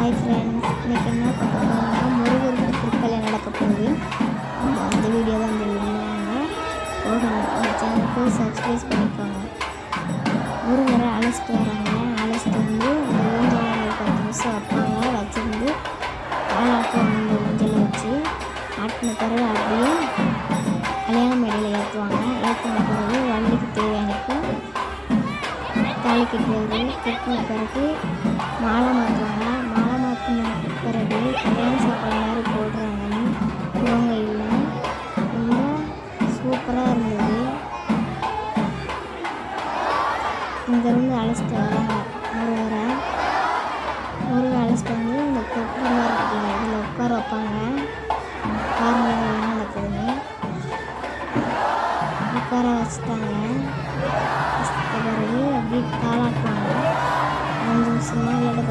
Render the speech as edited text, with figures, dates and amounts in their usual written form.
Hi friends, இன்றைக்கி என்ன பார்க்க போகிறோம்னா முருகருக்கு திருக்கல்யாணம் நடக்க போகுது. அந்த வீடியோ தான் இந்த வீடியோங்க. போகணும் அந்த சேனலுக்கு சப்ஸ்கிரைப் பண்ணிக்கோங்க. முருகரை அழைச்சிட்டு வராங்க. அழைச்சிட்டு வந்து அந்த ஊஞ்சலை ஒரு 10 நிமிஷம் வைப்பாங்க. வச்சுருந்து தாளாட்டுவாங்க. அந்த ஊஞ்சலை வச்சு ஆட்டின பிறகு அப்படியே கல்யாண மேடையில் ஏற்றுவாங்க. ஏற்றின பிறகு வள்ளிக்கு தேவையானக்கு தாலி கட்டுவார். கட்டின பிறகு மாலை மாற்றுவாங்க. மாலை மாற்றின பிறகு கல்யாண சாப்பாடு மாதிரி போடுறாங்கன்னு இவங்க இல்லை. ரொம்ப சூப்பராக இருந்தது. இங்கேருந்து அழைச்சிட்டு வராங்க முருகரை. அழைச்சிட்டு வந்து இந்த தொட்டிலாம் இருக்குல்ல, இதில் உட்கார வைப்பாங்க. பாருங்க என்ன நடக்குதுன்னு. உட்கார வச்சுட்டாங்க. பிறகு அப்படியே தாளாட்டுவாங்க. 5 நிமிஷமா இல்லாட்ட